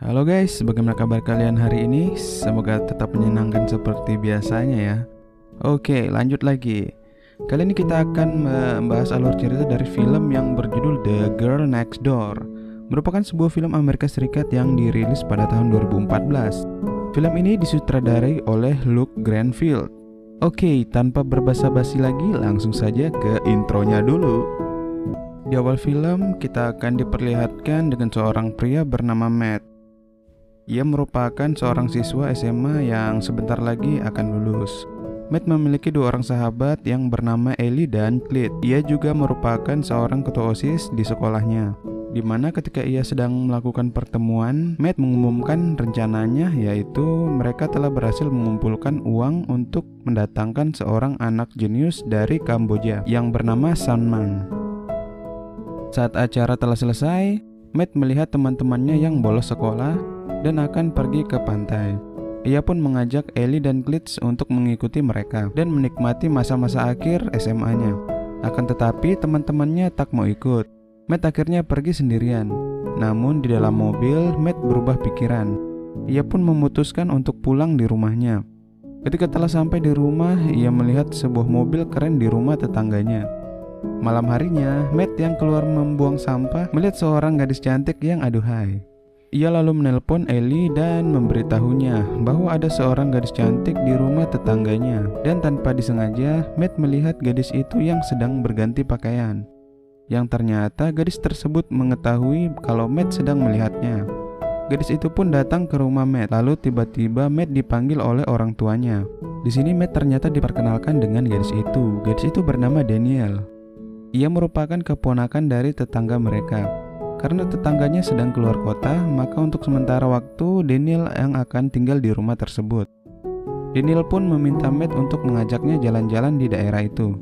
Halo guys, bagaimana kabar kalian hari ini? Semoga tetap menyenangkan seperti biasanya ya. Oke, lanjut lagi. Kali ini kita akan membahas alur cerita dari film yang berjudul The Girl Next Door. Merupakan sebuah film Amerika Serikat yang dirilis pada tahun 2014. Film ini disutradarai oleh Luke Granville. Oke, tanpa berbasa-basi lagi, langsung saja ke intronya dulu. Di awal film, kita akan diperlihatkan dengan seorang pria bernama Matt. Ia merupakan seorang siswa SMA yang sebentar lagi akan lulus. Matt memiliki dua orang sahabat yang bernama Ellie dan Clyde. Ia juga merupakan seorang ketua OSIS di sekolahnya. Di mana ketika ia sedang melakukan pertemuan, Matt mengumumkan rencananya, yaitu mereka telah berhasil mengumpulkan uang untuk mendatangkan seorang anak jenius dari Kamboja yang bernama Sanman. Saat acara telah selesai, Matt melihat teman-temannya yang bolos sekolah dan akan pergi ke pantai. Ia pun mengajak Ellie dan Clyde untuk mengikuti mereka dan menikmati masa-masa akhir SMA-nya. Akan tetapi teman-temannya tak mau ikut. Matt akhirnya pergi sendirian. Namun di dalam mobil, Matt berubah pikiran. Ia pun memutuskan untuk pulang di rumahnya. Ketika telah sampai di rumah, ia melihat sebuah mobil keren di rumah tetangganya. Malam harinya, Matt yang keluar membuang sampah melihat seorang gadis cantik yang aduhai. Ia lalu menelpon Ellie dan memberitahunya bahwa ada seorang gadis cantik di rumah tetangganya. Dan tanpa disengaja, Matt melihat gadis itu yang sedang berganti pakaian. Yang ternyata gadis tersebut mengetahui kalau Matt sedang melihatnya. Gadis itu pun datang ke rumah Matt. Lalu tiba-tiba Matt dipanggil oleh orang tuanya. Di sini Matt ternyata diperkenalkan dengan gadis itu. Gadis itu bernama Daniel. Ia merupakan keponakan dari tetangga mereka. Karena tetangganya sedang keluar kota, maka untuk sementara waktu Daniel yang akan tinggal di rumah tersebut. Daniel pun meminta Matt untuk mengajaknya jalan-jalan di daerah itu.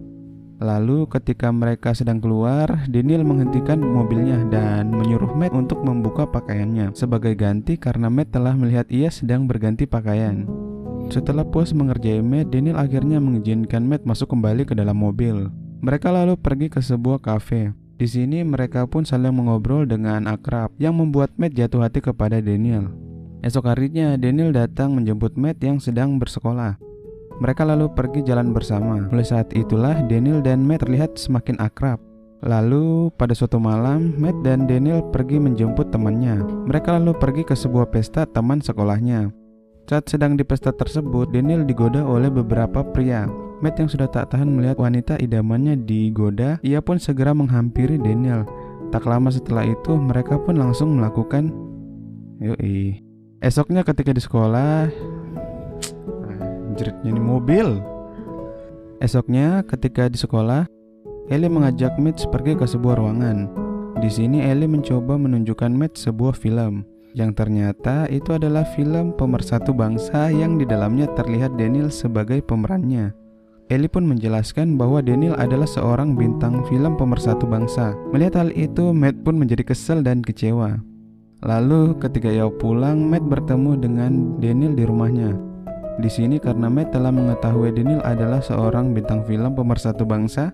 Lalu ketika mereka sedang keluar, Daniel menghentikan mobilnya dan menyuruh Matt untuk membuka pakaiannya sebagai ganti karena Matt telah melihat ia sedang berganti pakaian. Setelah puas mengerjai Matt, Daniel akhirnya mengizinkan Matt masuk kembali ke dalam mobil. Mereka lalu pergi ke sebuah kafe. Di sini mereka pun saling mengobrol dengan akrab yang membuat Matt jatuh hati kepada Daniel. Esok harinya Daniel datang menjemput Matt yang sedang bersekolah. Mereka lalu pergi jalan bersama. Mulai saat itulah Daniel dan Matt terlihat semakin akrab. Lalu pada suatu malam Matt dan Daniel pergi menjemput temannya. Mereka lalu pergi ke sebuah pesta teman sekolahnya. Saat sedang di pesta tersebut, Daniel digoda oleh beberapa pria. Matt yang sudah tak tahan melihat wanita idamannya digoda, ia pun segera menghampiri Daniel. Tak lama setelah itu, mereka pun langsung melakukan Esoknya ketika di sekolah, jeritnya ini mobil. Esoknya ketika di sekolah, Ellie mengajak Matt pergi ke sebuah ruangan. Di sini Ellie mencoba menunjukkan Matt sebuah film. Yang ternyata itu adalah film Pemersatu Bangsa yang di dalamnya terlihat Daniel sebagai pemerannya. Ellie pun menjelaskan bahwa Daniel adalah seorang bintang film pemersatu bangsa. Melihat hal itu, Matt pun menjadi kesal dan kecewa. Lalu ketika ia pulang, Matt bertemu dengan Daniel di rumahnya. Di sini karena Matt telah mengetahui Daniel adalah seorang bintang film pemersatu bangsa,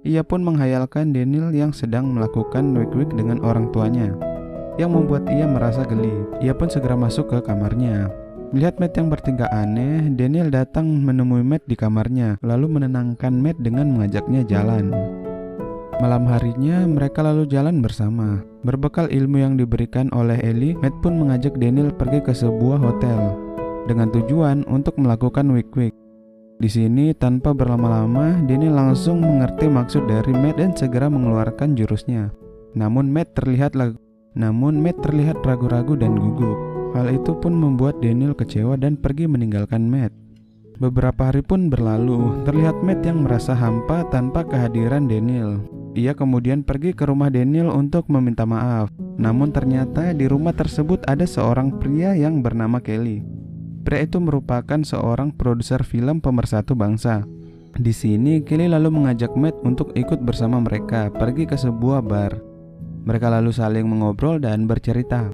ia pun menghayalkan Daniel yang sedang melakukan wik-wik dengan orang tuanya, yang membuat ia merasa geli. Ia pun segera masuk ke kamarnya. Melihat Matt yang bertingkah aneh, Daniel datang menemui Matt di kamarnya, lalu menenangkan Matt dengan mengajaknya jalan. Malam harinya, mereka lalu jalan bersama. Berbekal ilmu yang diberikan oleh Ellie, Matt pun mengajak Daniel pergi ke sebuah hotel dengan tujuan untuk melakukan wik-wik. Di sini, tanpa berlama-lama, Daniel langsung mengerti maksud dari Matt dan segera mengeluarkan jurusnya. Namun Matt terlihat ragu-ragu dan gugup. Hal itu pun membuat Daniel kecewa dan pergi meninggalkan Matt. Beberapa hari pun berlalu, terlihat Matt yang merasa hampa tanpa kehadiran Daniel. Ia kemudian pergi ke rumah Daniel untuk meminta maaf. Namun ternyata di rumah tersebut ada seorang pria yang bernama Kelly. Pria itu merupakan seorang produser film pemersatu bangsa. Di sini Kelly lalu mengajak Matt untuk ikut bersama mereka pergi ke sebuah bar. Mereka lalu saling mengobrol dan bercerita.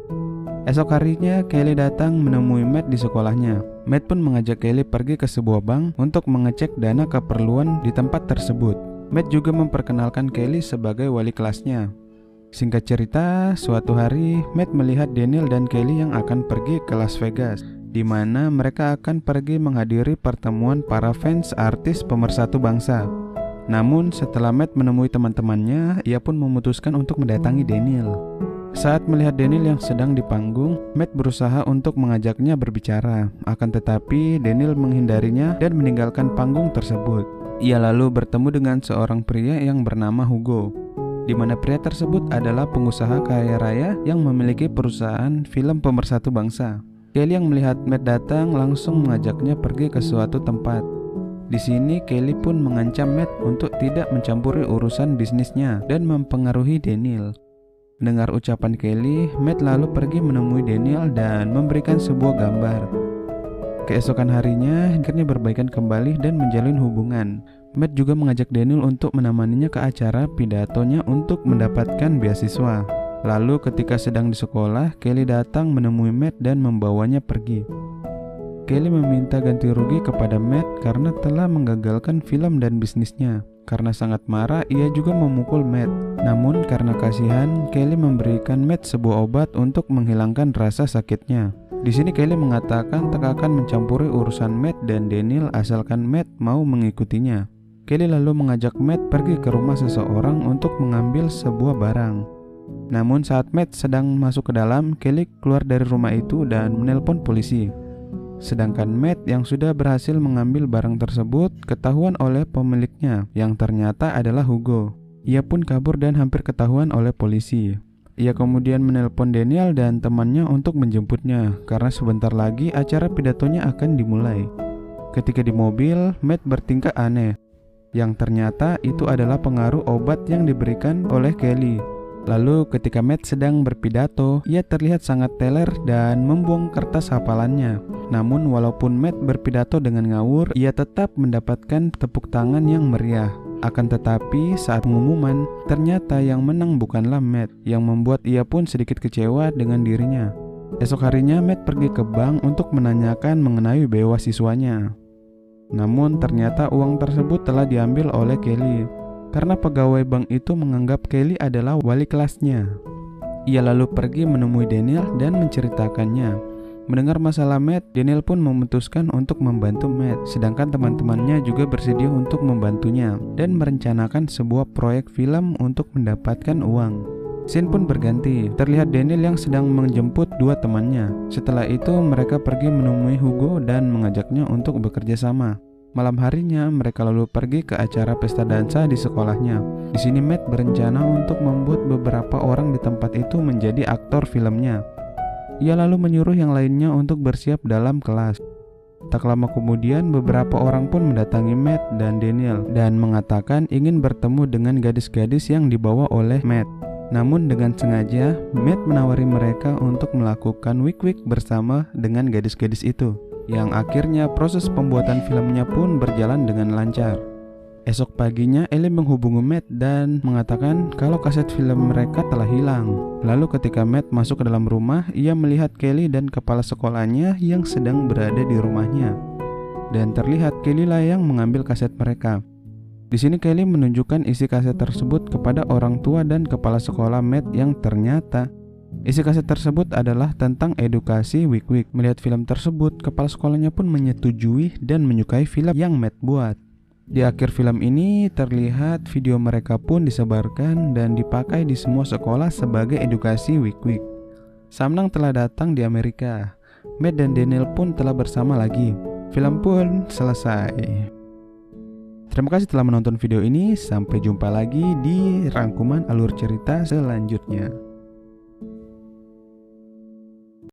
Esok harinya, Kelly datang menemui Matt di sekolahnya. Matt pun mengajak Kelly pergi ke sebuah bank untuk mengecek dana keperluan di tempat tersebut. Matt juga memperkenalkan Kelly sebagai wali kelasnya. Singkat cerita, suatu hari Matt melihat Daniel dan Kelly yang akan pergi ke Las Vegas, di mana mereka akan pergi menghadiri pertemuan para fans artis pemersatu bangsa. Namun setelah Matt menemui teman-temannya, ia pun memutuskan untuk mendatangi Daniel. Saat melihat Daniel yang sedang di panggung, Matt berusaha untuk mengajaknya berbicara. Akan tetapi Daniel menghindarinya dan meninggalkan panggung tersebut. Ia lalu bertemu dengan seorang pria yang bernama Hugo, di mana pria tersebut adalah pengusaha kaya raya yang memiliki perusahaan film pemersatu bangsa. Kelly yang melihat Matt datang langsung mengajaknya pergi ke suatu tempat. Di sini Kelly pun mengancam Matt untuk tidak mencampuri urusan bisnisnya dan mempengaruhi Daniel. Mendengar ucapan Kelly, Matt lalu pergi menemui Daniel dan memberikan sebuah gambar. Keesokan harinya, akhirnya berbaikan kembali dan menjalin hubungan. Matt juga mengajak Daniel untuk menemaninya ke acara pidatonya untuk mendapatkan beasiswa. Lalu ketika sedang di sekolah, Kelly datang menemui Matt dan membawanya pergi. Kelly meminta ganti rugi kepada Matt karena telah menggagalkan film dan bisnisnya. Karena sangat marah, ia juga memukul Matt. Namun karena kasihan, Kelly memberikan Matt sebuah obat untuk menghilangkan rasa sakitnya. Di sini Kelly mengatakan tak akan mencampuri urusan Matt dan Daniel asalkan Matt mau mengikutinya. Kelly lalu mengajak Matt pergi ke rumah seseorang untuk mengambil sebuah barang. Namun saat Matt sedang masuk ke dalam, Kelly keluar dari rumah itu dan menelpon polisi. Sedangkan Matt yang sudah berhasil mengambil barang tersebut ketahuan oleh pemiliknya yang ternyata adalah Hugo. Ia pun kabur dan hampir ketahuan oleh polisi. Ia kemudian menelpon Daniel dan temannya untuk menjemputnya karena sebentar lagi acara pidatonya akan dimulai. Ketika di mobil, Matt bertingkah aneh, yang ternyata itu adalah pengaruh obat yang diberikan oleh Kelly. Lalu ketika Matt sedang berpidato, ia terlihat sangat teler dan membuang kertas hafalannya. Namun walaupun Matt berpidato dengan ngawur, ia tetap mendapatkan tepuk tangan yang meriah. Akan tetapi saat pengumuman, ternyata yang menang bukanlah Matt, yang membuat ia pun sedikit kecewa dengan dirinya. Esok harinya Matt pergi ke bank untuk menanyakan mengenai beasiswanya. Namun ternyata uang tersebut telah diambil oleh Kelly, karena pegawai bank itu menganggap Kelly adalah wali kelasnya. Ia lalu pergi menemui Daniel dan menceritakannya. Mendengar masalah Matt, Daniel pun memutuskan untuk membantu Matt, sedangkan teman-temannya juga bersedia untuk membantunya dan merencanakan sebuah proyek film untuk mendapatkan uang. Scene pun berganti, terlihat Daniel yang sedang menjemput dua temannya. Setelah itu mereka pergi menemui Hugo dan mengajaknya untuk bekerja sama. Malam harinya mereka lalu pergi ke acara pesta dansa di sekolahnya. Di sini Matt berencana untuk membuat beberapa orang di tempat itu menjadi aktor filmnya. Ia lalu menyuruh yang lainnya untuk bersiap dalam kelas. Tak lama kemudian beberapa orang pun mendatangi Matt dan Daniel dan mengatakan ingin bertemu dengan gadis-gadis yang dibawa oleh Matt. Namun dengan sengaja Matt menawari mereka untuk melakukan wik-wik bersama dengan gadis-gadis itu, yang akhirnya proses pembuatan filmnya pun berjalan dengan lancar. Esok paginya Ellie menghubungi Matt dan mengatakan kalau kaset film mereka telah hilang. Lalu ketika Matt masuk ke dalam rumah, ia melihat Kelly dan kepala sekolahnya yang sedang berada di rumahnya. Dan terlihat Kelly lah yang mengambil kaset mereka. Di sini Kelly menunjukkan isi kaset tersebut kepada orang tua dan kepala sekolah Matt yang ternyata isi kaset tersebut adalah tentang edukasi wik-wik. Melihat film tersebut, kepala sekolahnya pun menyetujui dan menyukai film yang Matt buat. Di akhir film ini terlihat video mereka pun disebarkan dan dipakai di semua sekolah sebagai edukasi wik-wik. Samnang telah datang di Amerika. Matt dan Daniel pun telah bersama lagi. Film pun selesai. Terima kasih telah menonton video ini. Sampai jumpa lagi di rangkuman alur cerita selanjutnya.